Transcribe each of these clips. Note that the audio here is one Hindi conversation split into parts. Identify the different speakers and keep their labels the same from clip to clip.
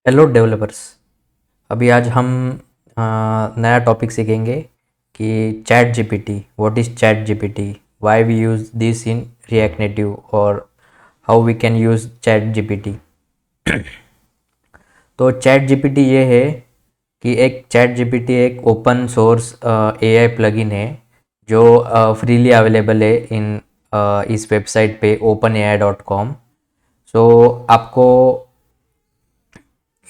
Speaker 1: Hello developers. अभी आज हम नया टॉपिक सीखेंगे कि ChatGPT, what is ChatGPT, why we use this in React Native और how we can use ChatGPT. तो चैट जीपीटी ये है कि एक चैट जीपीटी एक ओपन सोर्स एआई प्लगइन है जो फ्रीली अवेलेबल है इन इस वेबसाइट पे openai.com। सो आपको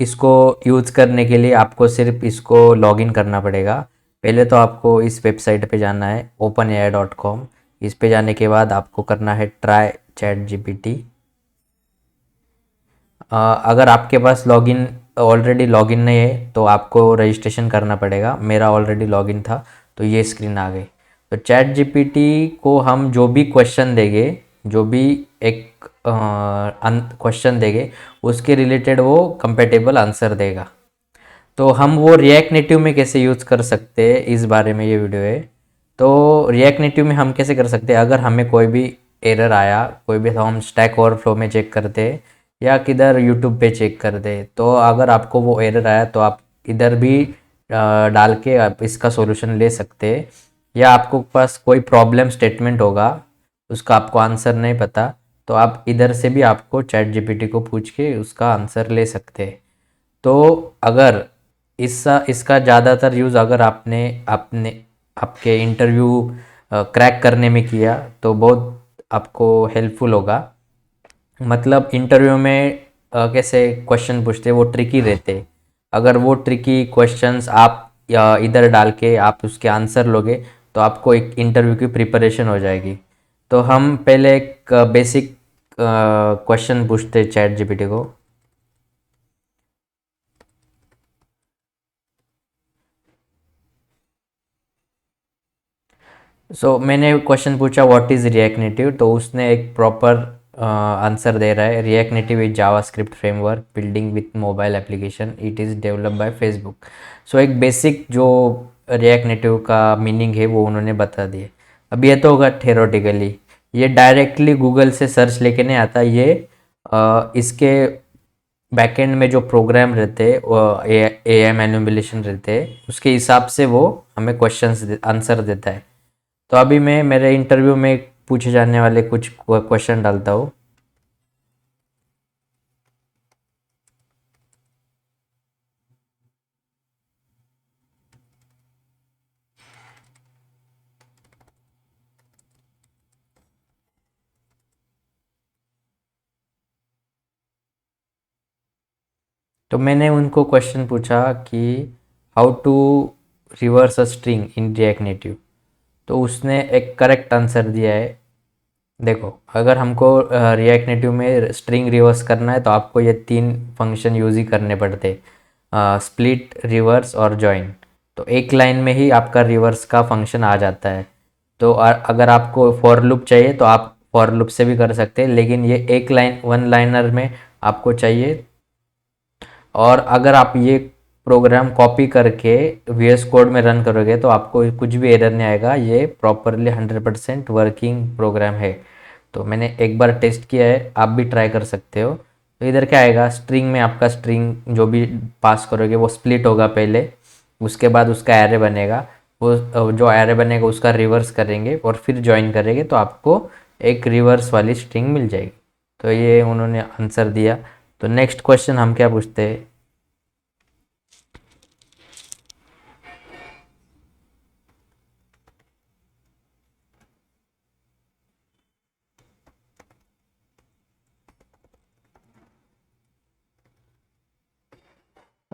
Speaker 1: इसको यूज़ करने के लिए आपको सिर्फ इसको लॉगिन करना पड़ेगा। पहले तो आपको इस वेबसाइट पे जाना है openai.com। इस पे जाने के बाद आपको करना है ट्राई चैट जीपीटी। अगर आपके पास लॉगिन ऑलरेडी लॉगिन नहीं है तो आपको रजिस्ट्रेशन करना पड़ेगा। मेरा ऑलरेडी लॉगिन था तो ये स्क्रीन आ गई। तो चैट जीपीटी को हम जो भी क्वेश्चन देंगे, जो भी एक क्वेश्चन देंगे, उसके रिलेटेड वो कंपेटेबल आंसर देगा। तो हम वो रिएक्ट नेटिव में कैसे यूज़ कर सकते हैं, इस बारे में ये वीडियो है। तो रिएक्ट नेटिव में हम कैसे कर सकते हैं, अगर हमें कोई भी एरर आया, कोई भी, तो हम स्टैक ओवरफ्लो में चेक करते हैं या किधर यूट्यूब पे चेक करते हैं। तो अगर आपको वो एरर आया तो आप इधर भी डाल के आप इसका सॉल्यूशन ले सकते हैं। या आपको पास कोई प्रॉब्लम स्टेटमेंट होगा, उसका आपको आंसर नहीं पता, तो आप इधर से भी आपको चैट जीपीटी को पूछ के उसका आंसर ले सकते हैं। तो अगर इसका ज़्यादातर यूज़ अगर आपने आपने आपके इंटरव्यू क्रैक करने में किया तो बहुत आपको हेल्पफुल होगा। मतलब इंटरव्यू में कैसे क्वेश्चन पूछते वो ट्रिकी रहते। अगर वो ट्रिकी क्वेश्चंस आप या इधर डाल के आप उसके आंसर लोगे तो आपको एक इंटरव्यू की प्रिपरेशन हो जाएगी। तो हम पहले एक बेसिक क्वेश्चन पूछते चैट जीपीटी को। मैंने क्वेश्चन पूछा व्हाट इज़ रिएक्ट नेटिव, तो उसने एक प्रॉपर आंसर दे रहा है। React Native is JavaScript framework building with mobile application, it is developed by Facebook. So एक बेसिक जो रिएक्ट नेटिव का मीनिंग है वो उन्होंने बता दिए। अब ये तो होगा थेरोटिकली, ये डायरेक्टली गूगल से सर्च लेके नहीं आता। ये इसके बैकएंड में जो प्रोग्राम रहते हैं, ए आई मैनिपुलेशन रहते हैं, उसके हिसाब से वो हमें क्वेश्चंस आंसर देता है। तो अभी मैं मेरे इंटरव्यू में पूछे जाने वाले कुछ क्वेश्चन डालता हूँ। तो मैंने उनको क्वेश्चन पूछा कि how to reverse a string in React Native. तो उसने एक करेक्ट आंसर दिया है। देखो, अगर हमको रिएक्ट नेटिव में स्ट्रिंग रिवर्स करना है तो आपको ये तीन फंक्शन यूज़ ही करने पड़ते, स्प्लिट, रिवर्स और जॉइन। तो एक लाइन में ही आपका रिवर्स का फंक्शन आ जाता है। तो अगर आपको फॉर लूप चाहिए तो आप फॉर लूप से भी कर सकते हैं, लेकिन ये एक लाइन वन लाइनर में आपको चाहिए। और अगर आप ये प्रोग्राम कॉपी करके वीएस कोड में रन करोगे तो आपको कुछ भी एरर नहीं आएगा। ये प्रॉपरली 100% वर्किंग प्रोग्राम है। तो मैंने एक बार टेस्ट किया है, आप भी ट्राई कर सकते हो। तो इधर क्या आएगा, स्ट्रिंग में आपका स्ट्रिंग जो भी पास करोगे वो स्प्लिट होगा पहले, उसके बाद उसका एरे बनेगा। वो जो एरे बनेगा उसका रिवर्स करेंगे और फिर ज्वाइन करेंगे तो आपको एक रिवर्स वाली स्ट्रिंग मिल जाएगी। तो ये उन्होंने आंसर दिया। तो नेक्स्ट क्वेश्चन हम क्या पूछते हैं।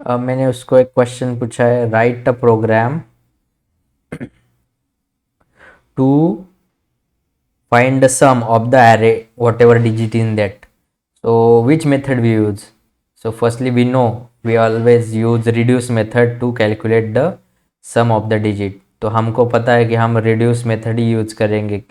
Speaker 1: अब मैंने उसको एक क्वेश्चन पूछा है, write a program to find the sum of the array whatever digit in that. So which method we use? So firstly we know we always use reduce method to calculate the sum of the digit। तो हमको पता है कि हम reduce method ही यूज करेंगे।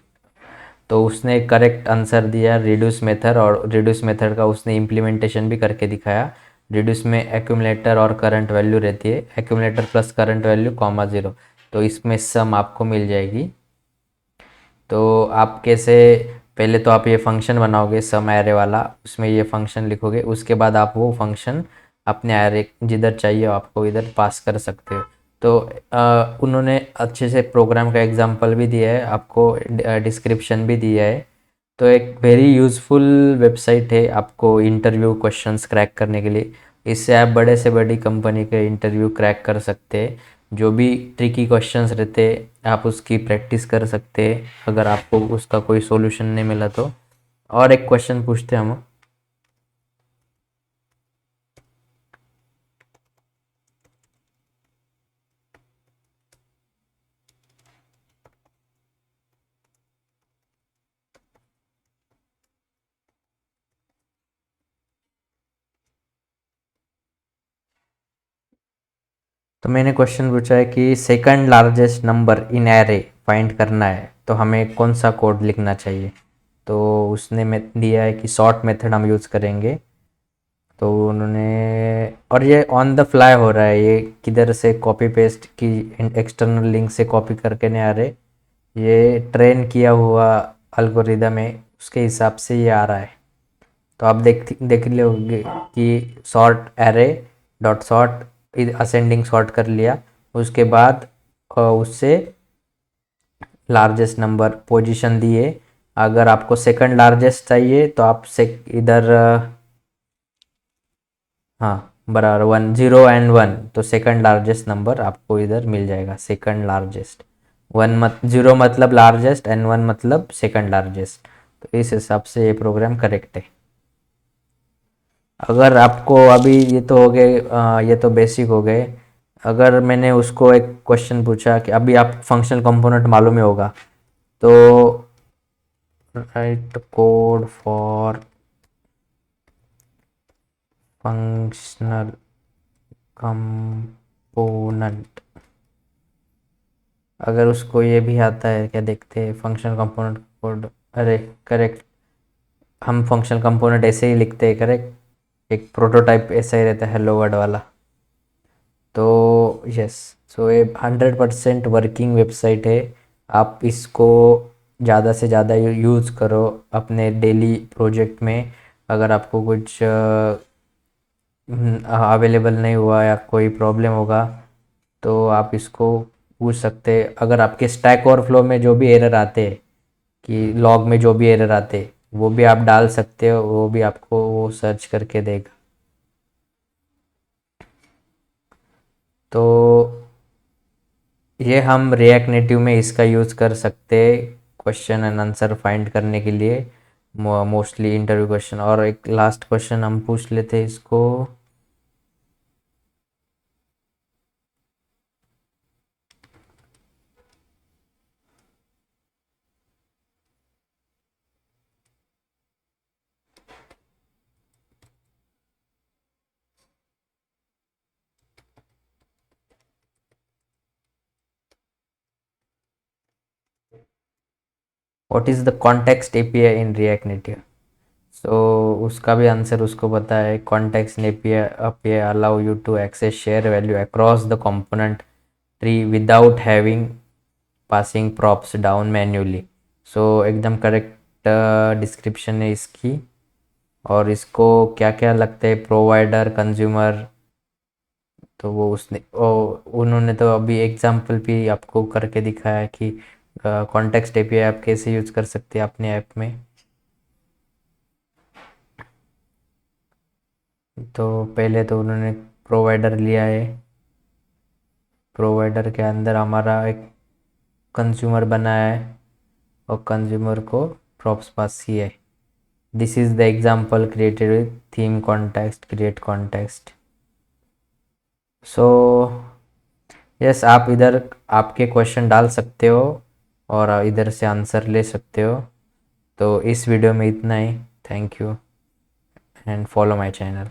Speaker 1: तो उसने करेक्ट आंसर दिया रिड्यूस मेथड, और रिड्यूस मेथड का उसने इम्प्लीमेंटेशन भी करके दिखाया। रिड्यूस में एक्यूमुलेटर और करंट वैल्यू रहती है, accumulator plus current value comma zero. तो इसमें सम आपको मिल जाएगी। तो आप कैसे, पहले तो आप ये फंक्शन बनाओगे सम एरे वाला, उसमें ये फंक्शन लिखोगे, उसके बाद आप वो फंक्शन अपने एरे जिधर चाहिए आपको इधर पास कर सकते हो। तो उन्होंने अच्छे से प्रोग्राम का एग्जांपल भी दिया है, आपको डिस्क्रिप्शन भी दिया है। तो एक वेरी यूज़फुल वेबसाइट है आपको इंटरव्यू क्वेश्चंस क्रैक करने के लिए। इससे आप बड़े से बड़ी कंपनी के इंटरव्यू क्रैक कर सकते हैं। जो भी ट्रिकी क्वेश्चंस रहते हैं आप उसकी प्रैक्टिस कर सकते हैं, अगर आपको उसका कोई सॉल्यूशन नहीं मिला तो। और एक क्वेश्चन पूछते हैं हम। तो मैंने क्वेश्चन पूछा है कि second largest number in array find करना है, तो हमें कौन सा कोड लिखना चाहिए। तो उसने में दिया है कि शॉर्ट मेथड हम यूज़ करेंगे। तो उन्होंने, और ये ऑन द फ्लाई हो रहा है, ये किधर से कॉपी पेस्ट की एक्सटर्नल लिंक से कॉपी करके नहीं आ रहे, ये ट्रेन किया हुआ एल्गोरिदम है, उसके हिसाब से ये आ रहा है। तो आप देख लोगे कि sort array dot sort ascending sort कर लिया, उसके बाद उससे लार्जेस्ट नंबर पोजीशन दिए। अगर आपको सेकंड लार्जेस्ट चाहिए तो आप से इधर हाँ बराबर 1 0 और 1, तो सेकंड लार्जेस्ट नंबर आपको इधर मिल जाएगा, सेकंड लार्जेस्ट। 0 मतलब लार्जेस्ट एंड 1 मतलब सेकंड लार्जेस्ट। तो इस हिसाब से ये प्रोग्राम करेक्ट है। अगर आपको अभी ये तो हो गए, ये तो बेसिक हो गए। अगर मैंने उसको एक क्वेश्चन पूछा कि अभी आप फंक्शनल कंपोनेंट मालूम ही होगा, तो right code for functional component, अगर उसको ये भी आता है क्या, देखते हैं फंक्शनल कंपोनेंट कोड। अरे करेक्ट, हम फंक्शनल कंपोनेंट ऐसे ही लिखते हैं, करेक्ट, एक प्रोटोटाइप ऐसा ही रहता है हेलो वर्ल्ड वाला। तो यस, सो ये 100% वर्किंग वेबसाइट है। आप इसको ज़्यादा से ज़्यादा यूज़ करो अपने डेली प्रोजेक्ट में। अगर आपको कुछ अवेलेबल नहीं हुआ या कोई प्रॉब्लम होगा तो आप इसको पूछ सकते हैं। अगर आपके स्टैक ओवरफ्लो में जो भी एरर आते हैं, कि लॉग में जो भी एरर आते हैं, वो भी आप डाल सकते हो, वो भी आपको वो सर्च करके देगा। तो ये हम रिएक्ट नेटिव में इसका यूज़ कर सकते हैं क्वेश्चन एंड आंसर फाइंड करने के लिए, मोस्टली इंटरव्यू क्वेश्चन। और एक लास्ट क्वेश्चन हम पूछ लेते हैं इसको। What is the context API in React Native. So उसका भी आंसर उसको पता है। Context API allow you to access share value across the component tree without having passing props down manually. So एकदम करेक्ट डिस्क्रिप्शन है इसकी। और इसको क्या क्या लगता है, प्रोवाइडर, कंज्यूमर, तो वो उसने उन्होंने तो अभी एग्जाम्पल भी आपको करके दिखाया है कि कॉन्टेक्स्ट एपीआई आप कैसे यूज़ कर सकते हैं अपने ऐप में। तो पहले तो उन्होंने प्रोवाइडर लिया है, प्रोवाइडर के अंदर हमारा एक कंज्यूमर बनाया है और कंज्यूमर को प्रॉप्स पास किया है। This is the example created with theme context create context. So yes, आप इधर आपके क्वेश्चन डाल सकते हो और इधर से आंसर ले सकते हो। तो इस वीडियो में इतना ही। Thank you and follow my channel.